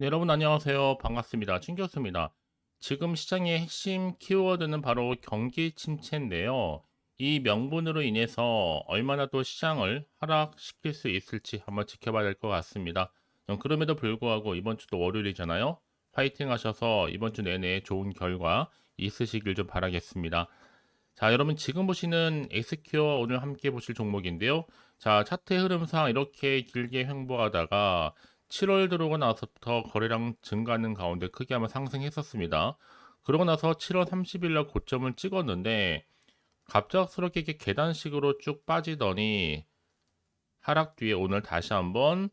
네, 여러분 안녕하세요. 반갑습니다. 친교수입니다. 지금 시장의 핵심 키워드는 바로 경기 침체인데요. 이 명분으로 인해서 얼마나 또 시장을 하락시킬 수 있을지 한번 지켜봐야 될 것 같습니다. 그럼에도 불구하고 이번 주도 월요일이잖아요. 파이팅 하셔서 이번 주 내내 좋은 결과 있으시길 좀 바라겠습니다. 자, 여러분 지금 보시는 엑스큐어 오늘 함께 보실 종목인데요. 자, 차트 흐름상 이렇게 길게 횡보하다가 7월 들어오고 나서부터 거래량 증가하는 가운데 크게 한번 상승했었습니다. 그러고 나서 7월 30일 날 고점을 찍었는데 갑작스럽게 이렇게 계단식으로 쭉 빠지더니 하락 뒤에 오늘 다시 한번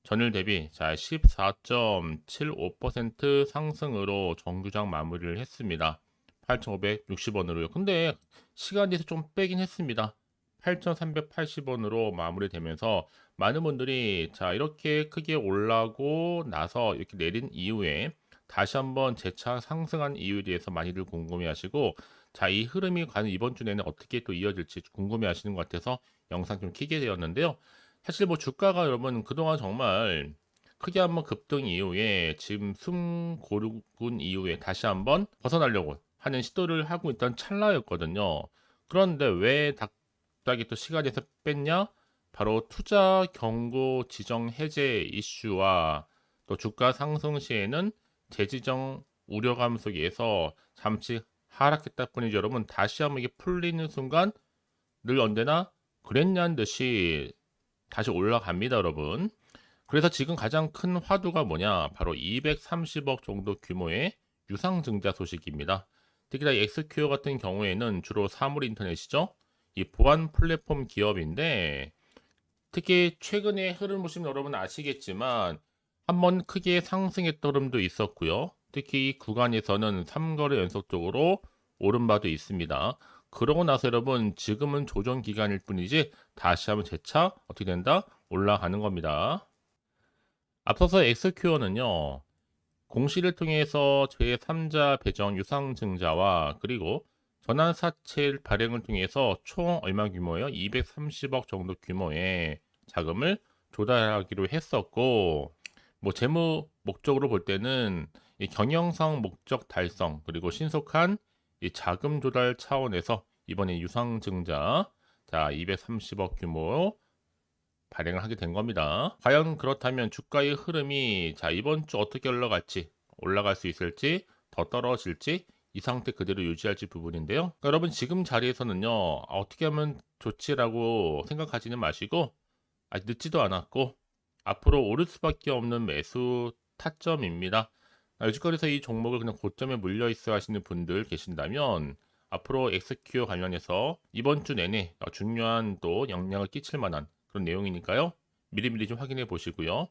전일 대비 자 14.75% 상승으로 정규장 마무리를 했습니다. 8,560원으로요. 근데 시간에서 좀 빼긴 했습니다. 8,380원으로 마무리되면서 많은 분들이 자 이렇게 크게 올라고 나서 이렇게 내린 이후에 다시 한번 재차 상승한 이유에 대해서 많이들 궁금해하시고 자 이 흐름이 과연 이번 주 내내 어떻게 또 이어질지 궁금해하시는 것 같아서 영상 좀 키게 되었는데요. 사실 뭐 주가가 여러분 그동안 정말 크게 한번 급등 이후에 지금 숨 고르군 이후에 다시 한번 벗어나려고 하는 시도를 하고 있던 찰나였거든요. 그런데 왜 갑자기 또 시간에서 뺐냐? 바로 투자 경고 지정 해제 이슈와 또 주가 상승 시에는 재지정 우려감 속에서 잠시 하락했다 뿐이죠. 여러분 다시 한번 이게 풀리는 순간 늘 언제나 그랬냐는 듯이 다시 올라갑니다, 여러분. 그래서 지금 가장 큰 화두가 뭐냐? 바로 230억 정도 규모의 유상증자 소식입니다. 특히나 엑스큐어 같은 경우에는 주로 사물 인터넷이죠. 이 보안 플랫폼 기업인데 특히 최근에 흐름 보시면 여러분 아시겠지만 한번 크게 상승했던 흐름도 있었고요. 특히 이 구간에서는 3거래 연속적으로 오른 바도 있습니다. 그러고 나서 여러분 지금은 조정 기간일 뿐이지 다시 한번 재차 어떻게 된다? 올라가는 겁니다. 앞서서 엑스큐어는요. 공시를 통해서 제3자 배정 유상증자와 그리고 전환사채 발행을 통해서 총 얼마 규모예요? 230억 정도 규모의 자금을 조달하기로 했었고 뭐 재무 목적으로 볼 때는 이 경영상 목적 달성 그리고 신속한 이 자금 조달 차원에서 이번에 유상증자 자 230억 규모 발행을 하게 된 겁니다. 과연 그렇다면 주가의 흐름이 자 이번 주 어떻게 올라갈지 올라갈 수 있을지 더 떨어질지 이 상태 그대로 유지할지 부분인데요. 그러니까 여러분 지금 자리에서는요 어떻게 하면 좋지라고 생각하지는 마시고 아직 늦지도 않았고 앞으로 오를 수밖에 없는 매수 타점입니다. 여지껏해서 이 종목을 그냥 고점에 물려 있어 하시는 분들 계신다면 앞으로 엑스큐어 관련해서 이번 주 내내 중요한 또 영향을 끼칠 만한 그런 내용이니까요. 미리미리 좀 확인해 보시고요.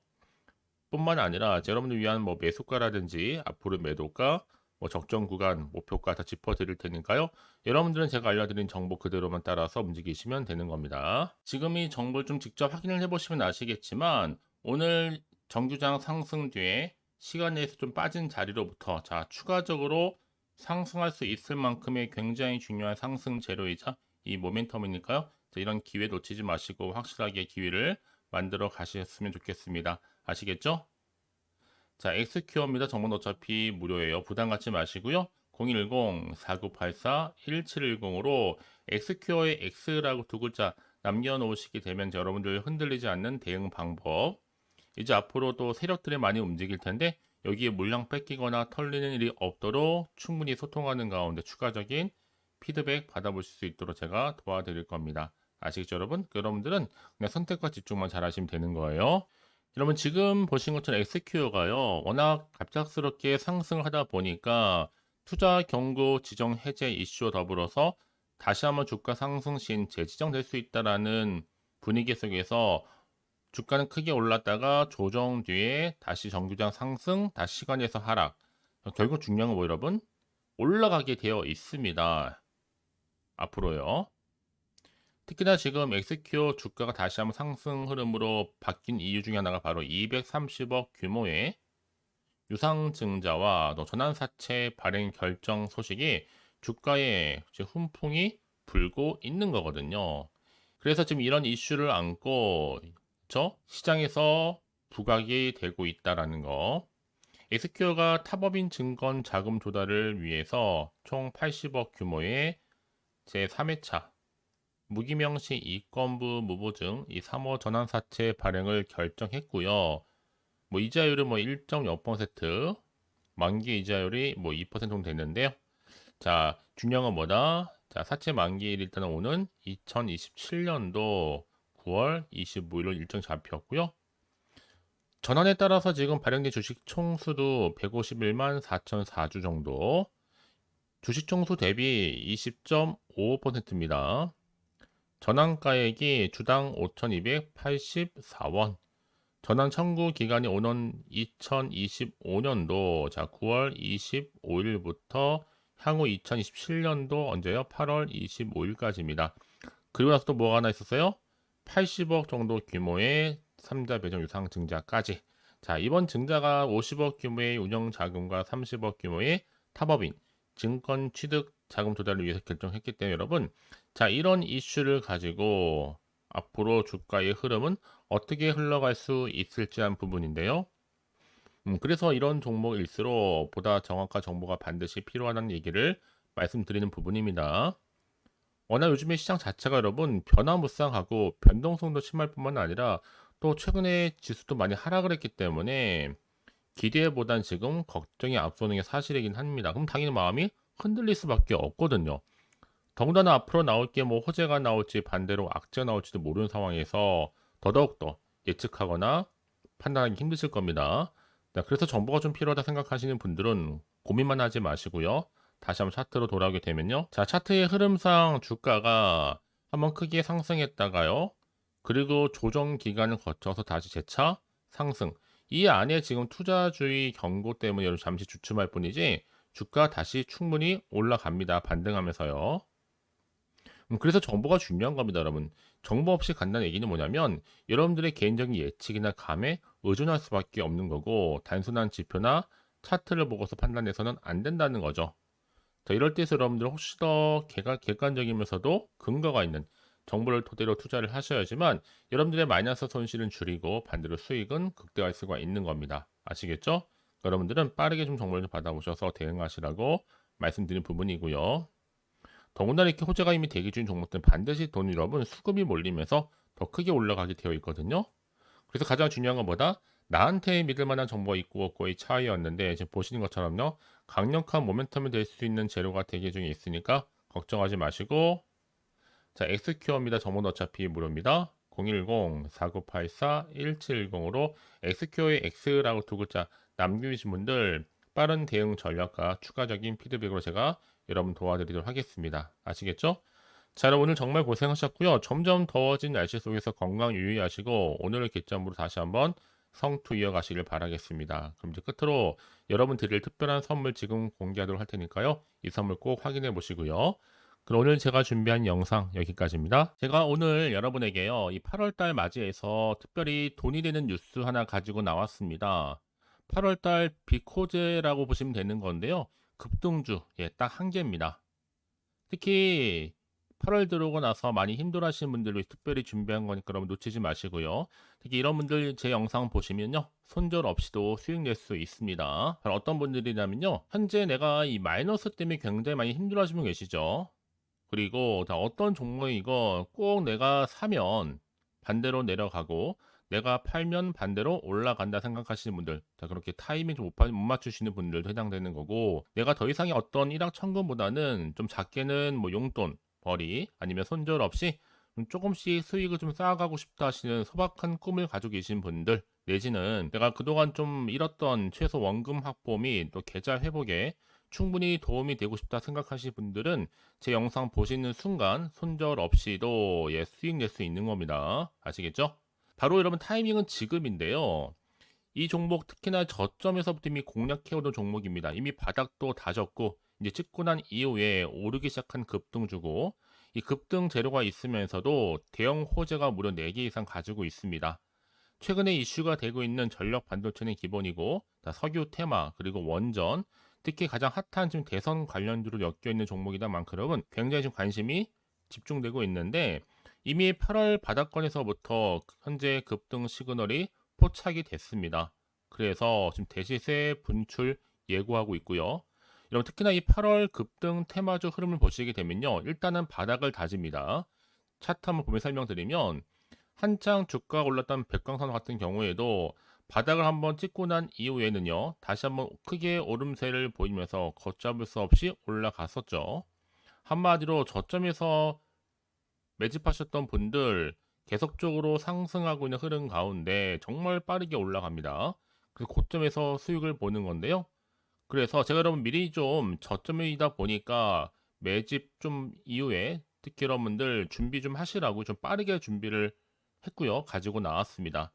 뿐만 아니라 여러분을 위한 뭐 매수가라든지 앞으로 매도가 뭐 적정 구간, 목표가 다 짚어드릴 테니까요. 여러분들은 제가 알려드린 정보 그대로만 따라서 움직이시면 되는 겁니다. 지금 이 정보를 좀 직접 확인을 해보시면 아시겠지만 오늘 정규장 상승 뒤에 시간 내에서 좀 빠진 자리로부터 자 추가적으로 상승할 수 있을 만큼의 굉장히 중요한 상승 재료이자 이 모멘텀이니까요. 자, 이런 기회 놓치지 마시고 확실하게 기회를 만들어 가셨으면 좋겠습니다. 아시겠죠? 자, 엑스큐어입니다. 정보는 어차피 무료예요. 부담 갖지 마시고요. 010-4984-1710으로 엑스큐어의 X라고 두 글자 남겨놓으시게 되면 여러분들 흔들리지 않는 대응 방법. 이제 앞으로 또 세력들이 많이 움직일 텐데 여기에 물량 뺏기거나 털리는 일이 없도록 충분히 소통하는 가운데 추가적인 피드백 받아보실 수 있도록 제가 도와드릴 겁니다. 아시겠죠, 여러분? 여러분들은 그냥 선택과 집중만 잘 하시면 되는 거예요. 여러분 지금 보신 것처럼 엑스큐어가요 워낙 갑작스럽게 상승을 하다 보니까 투자 경고 지정 해제 이슈와 더불어서 다시 한번 주가 상승 신 재지정될 수 있다라는 분위기 속에서 주가는 크게 올랐다가 조정 뒤에 다시 정규장 상승 다시 시간에서 하락 결국 중요한 건 뭐 여러분 올라가게 되어 있습니다 앞으로요. 특히나 지금 엑스큐어 주가가 다시 한번 상승 흐름으로 바뀐 이유 중에 하나가 바로 230억 규모의 유상증자와 또 전환사채 발행 결정 소식이 주가에 훈풍이 불고 있는 거거든요. 그래서 지금 이런 이슈를 안고 저 시장에서 부각이 되고 있다라는 거. 엑스큐어가 타법인 증권 자금 조달을 위해서 총 80억 규모의 제3회차 무기명시 이건부 무보증 이 3호 전환사채 발행을 결정했고요. 뭐 이자율은 뭐 1.0%, 만기 이자율이 뭐 2% 정도 됐는데요. 자, 중요한 건 뭐다? 자, 사채 만기일 일단은 오는 2027년도 9월 25일로 일정 잡혔고요. 전환에 따라서 지금 발행된 주식 총수도 151만 4,004주 정도. 주식 총수 대비 20.55%입니다. 전환가액이 주당 5,284원. 전환 청구 기간이 오는 2025년도 자 9월 25일부터 향후 2027년도 언제요? 8월 25일까지입니다. 그리고 나서 또 뭐가 하나 있었어요? 80억 정도 규모의 3자 배정 유상 증자까지. 자, 이번 증자가 50억 규모의 운영 자금과 30억 규모의 타법인 증권 취득 자금 조달을 위해서 결정했기 때문에 여러분, 자, 이런 이슈를 가지고 앞으로 주가의 흐름은 어떻게 흘러갈 수 있을지 한 부분인데요. 그래서 이런 종목일수록 보다 정확한 정보가 반드시 필요하다는 얘기를 말씀드리는 부분입니다. 워낙 요즘에 시장 자체가 여러분 변화무쌍하고 변동성도 심할 뿐만 아니라 또 최근에 지수도 많이 하락을 했기 때문에 기대보단 지금 걱정이 앞서는 게 사실이긴 합니다. 그럼 당연히 마음이 흔들릴 수밖에 없거든요. 더군다나 앞으로 나올 게 뭐 호재가 나올지 반대로 악재가 나올지도 모르는 상황에서 더더욱더 예측하거나 판단하기 힘드실 겁니다. 자, 그래서 정보가 좀 필요하다 생각하시는 분들은 고민만 하지 마시고요. 다시 한번 차트로 돌아오게 되면요. 자, 차트의 흐름상 주가가 한번 크게 상승했다가요. 그리고 조정 기간을 거쳐서 다시 재차 상승. 이 안에 지금 투자주의 경고 때문에 여러분 잠시 주춤할 뿐이지 주가 다시 충분히 올라갑니다. 반등하면서요. 그래서 정보가 중요한 겁니다, 여러분. 정보 없이 간다는 얘기는 뭐냐면 여러분들의 개인적인 예측이나 감에 의존할 수밖에 없는 거고 단순한 지표나 차트를 보고서 판단해서는 안 된다는 거죠. 자, 이럴 때에서 여러분들 혹시 더 객관적이면서도 근거가 있는 정보를 토대로 투자를 하셔야지만 여러분들의 마이너스 손실은 줄이고 반대로 수익은 극대화할 수가 있는 겁니다. 아시겠죠? 여러분들은 빠르게 좀 정보를 좀 받아보셔서 대응하시라고 말씀드린 부분이고요. 더군다나 이렇게 호재가 이미 대기 중인 종목들은 반드시 돈 여러분 수급이 몰리면서 더 크게 올라가게 되어 있거든요. 그래서 가장 중요한 건 뭐다? 나한테 믿을 만한 정보가 있고 없고의 차이였는데 지금 보시는 것처럼요. 강력한 모멘텀이 될 수 있는 재료가 대기 중에 있으니까 걱정하지 마시고 자, 엑스큐어입니다. 정보는 어차피 무료입니다. 010-4984-1710으로 엑스큐어의 X라고 두 글자 남겨주신 분들 빠른 대응 전략과 추가적인 피드백으로 제가 여러분 도와드리도록 하겠습니다. 아시겠죠? 자, 여러분 오늘 정말 고생하셨고요. 점점 더워진 날씨 속에서 건강 유의하시고 오늘을 기점으로 다시 한번 성투 이어가시길 바라겠습니다. 그럼 이제 끝으로 여러분 드릴 특별한 선물 지금 공개하도록 할 테니까요. 이 선물 꼭 확인해 보시고요. 그럼 오늘 제가 준비한 영상 여기까지입니다. 제가 오늘 여러분에게요. 이 8월달 맞이해서 특별히 돈이 되는 뉴스 하나 가지고 나왔습니다. 8월달 비코제라고 보시면 되는 건데요. 급등주, 예, 딱 한 개입니다. 특히 8월 들어오고 나서 많이 힘들어하시는 분들 위해 특별히 준비한 거니까 여러분 놓치지 마시고요. 특히 이런 분들 제 영상 보시면요. 손절 없이도 수익 낼 수 있습니다. 바로 어떤 분들이냐면요. 현재 내가 이 마이너스 때문에 굉장히 많이 힘들어하시는 분 계시죠. 그리고 다 어떤 종목이 이거 꼭 내가 사면 반대로 내려가고 내가 팔면 반대로 올라간다 생각하시는 분들, 자, 그렇게 타이밍 좀 못 맞추시는 분들도 해당되는 거고, 내가 더 이상의 어떤 일확천금보다는 좀 작게는 뭐 용돈, 벌이 아니면 손절 없이 좀 조금씩 수익을 좀 쌓아가고 싶다 하시는 소박한 꿈을 가지고 계신 분들, 내지는 내가 그동안 좀 잃었던 최소 원금 확보 및 또 계좌 회복에 충분히 도움이 되고 싶다 생각하시는 분들은 제 영상 보시는 순간 손절 없이도 예, 수익 낼 수 있는 겁니다. 아시겠죠? 바로 여러분 타이밍은 지금인데요. 이 종목 특히나 저점에서부터 이미 공략해오던 종목입니다. 이미 바닥도 다졌고 이제 찍고 난 이후에 오르기 시작한 급등주고 이 급등 재료가 있으면서도 대형 호재가 무려 4개 이상 가지고 있습니다. 최근에 이슈가 되고 있는 전력 반도체는 기본이고 석유 테마 그리고 원전 특히 가장 핫한 지금 대선 관련주로 엮여 있는 종목이다만큼은 굉장히 좀 관심이 집중되고 있는데 이미 8월 바닥권에서부터 현재 급등 시그널이 포착이 됐습니다. 그래서 지금 대시세 분출 예고하고 있고요. 여러분 특히나 이 8월 급등 테마주 흐름을 보시게 되면요. 일단은 바닥을 다집니다. 차트 한번 보면 설명드리면 한창 주가가 올랐던 백광선 같은 경우에도 바닥을 한번 찍고 난 이후에는요. 다시 한번 크게 오름세를 보이면서 걷잡을 수 없이 올라갔었죠. 한마디로 저점에서 매집하셨던 분들 계속적으로 상승하고 있는 흐름 가운데 정말 빠르게 올라갑니다. 그래서 고점에서 수익을 보는 건데요. 그래서 제가 여러분 미리 좀 저점이다 보니까 매집 좀 이후에 특히 여러분들 준비 좀 하시라고 좀 빠르게 준비를 했고요. 가지고 나왔습니다.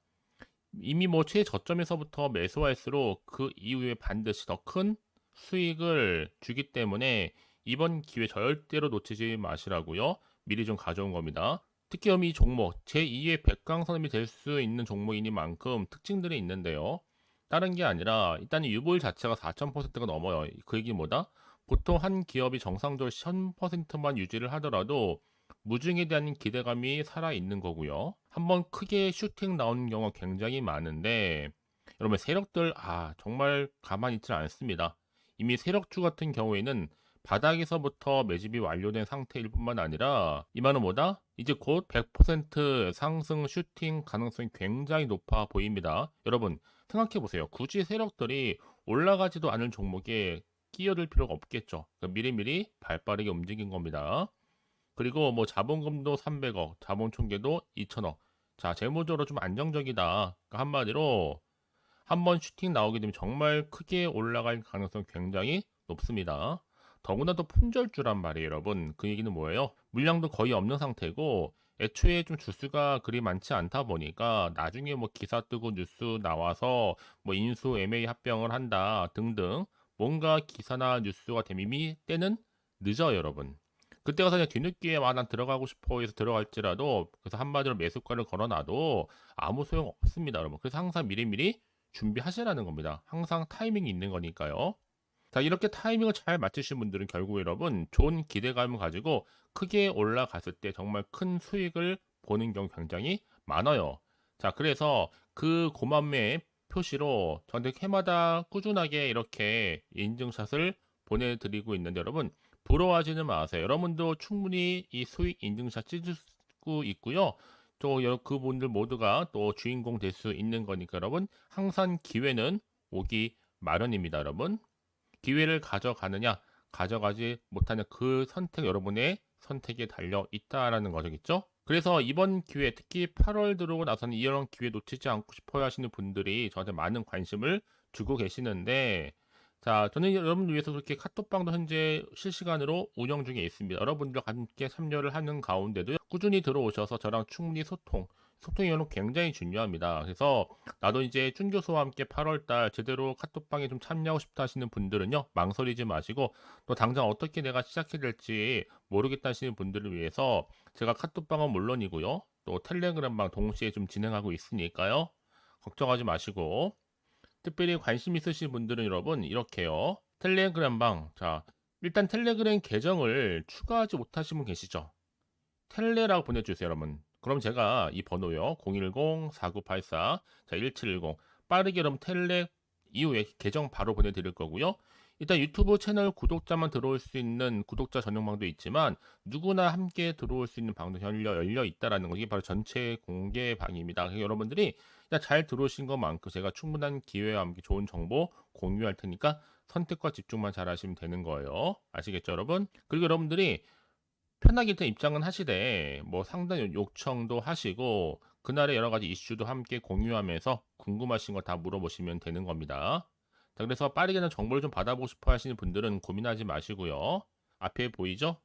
이미 뭐 최저점에서부터 매수할수록 그 이후에 반드시 더 큰 수익을 주기 때문에 이번 기회 절대로 놓치지 마시라고요. 미리 좀 가져온 겁니다. 특히 이 종목 제2의 백강선음이 될 수 있는 종목이니만큼 특징들이 있는데요. 다른 게 아니라 일단 유보율 자체가 4,000%가 넘어요. 그 얘기 뭐다? 보통 한 기업이 정상적으로 1000%만 유지를 하더라도 무중에 대한 기대감이 살아있는 거고요. 한번 크게 슈팅 나오는 경우가 굉장히 많은데 여러분 세력들 정말 가만히 있지 않습니다. 이미 세력주 같은 경우에는 바닥에서부터 매집이 완료된 상태일 뿐만 아니라 이 말은 뭐다? 이제 곧 100% 상승 슈팅 가능성이 굉장히 높아 보입니다. 여러분 생각해 보세요. 굳이 세력들이 올라가지도 않을 종목에 끼어들 필요가 없겠죠. 그러니까 미리미리 발빠르게 움직인 겁니다. 그리고 뭐 자본금도 300억, 자본 총계도 2천억. 자, 재무적으로 좀 안정적이다. 그러니까 한마디로 한번 슈팅 나오게 되면 정말 크게 올라갈 가능성이 굉장히 높습니다. 더구나 또 품절주란 말이에요, 여러분. 그 얘기는 뭐예요? 물량도 거의 없는 상태고 애초에 좀 주수가 그리 많지 않다 보니까 나중에 뭐 기사 뜨고 뉴스 나와서 뭐 인수 MA 합병을 한다 등등 뭔가 기사나 뉴스가 되면 이미 때는 늦어요, 여러분. 그때 가서 그냥 뒤늦게 난 들어가고 싶어 해서 들어갈지라도 그래서 한마디로 매수가를 걸어놔도 아무 소용 없습니다, 여러분. 그래서 항상 미리미리 준비하시라는 겁니다. 항상 타이밍이 있는 거니까요. 자, 이렇게 타이밍을 잘 맞추신 분들은 결국 여러분 좋은 기대감을 가지고 크게 올라갔을 때 정말 큰 수익을 보는 경우 굉장히 많아요. 자, 그래서 그 고맘의 표시로 저한테 해마다 꾸준하게 이렇게 인증샷을 보내드리고 있는데 여러분 부러워하지는 마세요. 여러분도 충분히 이 수익 인증샷 찍을 수 있고요. 또 그분들 모두가 또 주인공 될 수 있는 거니까 여러분 항상 기회는 오기 마련입니다, 여러분. 기회를 가져가느냐, 가져가지 못하는 그 선택 여러분의 선택에 달려 있다라는 거겠죠. 그래서 이번 기회, 특히 8월 들어오고 나서는 이런 기회 놓치지 않고 싶어 하시는 분들이 저한테 많은 관심을 주고 계시는데 자, 저는 여러분들 위해서 그렇게 카톡방도 현재 실시간으로 운영 중에 있습니다. 여러분들과 함께 참여를 하는 가운데도 꾸준히 들어오셔서 저랑 충분히 소통이 여러분 굉장히 중요합니다. 그래서 나도 이제 준 교수와 함께 8월달 제대로 카톡방에 좀 참여하고 싶다 하시는 분들은요, 망설이지 마시고 또 당장 어떻게 내가 시작해야 될지 모르겠다 하시는 분들을 위해서 제가 카톡방은 물론이고요, 또 텔레그램방 동시에 좀 진행하고 있으니까요, 걱정하지 마시고 특별히 관심 있으신 분들은 여러분 이렇게요. 텔레그램방. 자, 일단 텔레그램 계정을 추가하지 못하신 분 계시죠? 텔레라고 보내주세요, 여러분. 그럼 제가 이 번호요. 010-4984, 자, 1710. 빠르게 그럼 텔레 이후에 계정 바로 보내드릴 거고요. 일단 유튜브 채널 구독자만 들어올 수 있는 구독자 전용방도 있지만 누구나 함께 들어올 수 있는 방도 열려 있다라는 거. 이게 바로 전체 공개 방입니다. 그래서 여러분들이 그냥 잘 들어오신 것만큼 제가 충분한 기회와 함께 좋은 정보 공유할 테니까 선택과 집중만 잘 하시면 되는 거예요. 아시겠죠, 여러분? 그리고 여러분들이 편하게 일단 입장은 하시되 뭐 상담 요청도 하시고 그날의 여러 가지 이슈도 함께 공유하면서 궁금하신 거 다 물어보시면 되는 겁니다. 자, 그래서 빠르게는 정보를 좀 받아보고 싶어 하시는 분들은 고민하지 마시고요. 앞에 보이죠?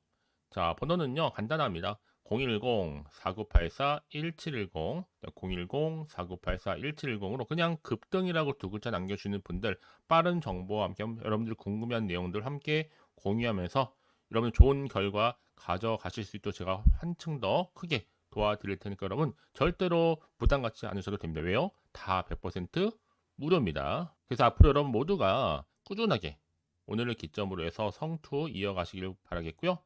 자, 번호는요, 간단합니다. 010-4984-1710, 010-4984-1710으로 그냥 급등이라고 두 글자 남겨주는 분들, 빠른 정보와 함께 여러분들 궁금한 내용들 함께 공유하면서 여러분 좋은 결과 가져가실 수 있도록 제가 한층 더 크게 도와드릴 테니까 여러분 절대로 부담 갖지 않으셔도 됩니다. 왜요? 다 100% 무료입니다. 그래서 앞으로 여러분 모두가 꾸준하게 오늘을 기점으로 해서 성투 이어가시길 바라겠고요.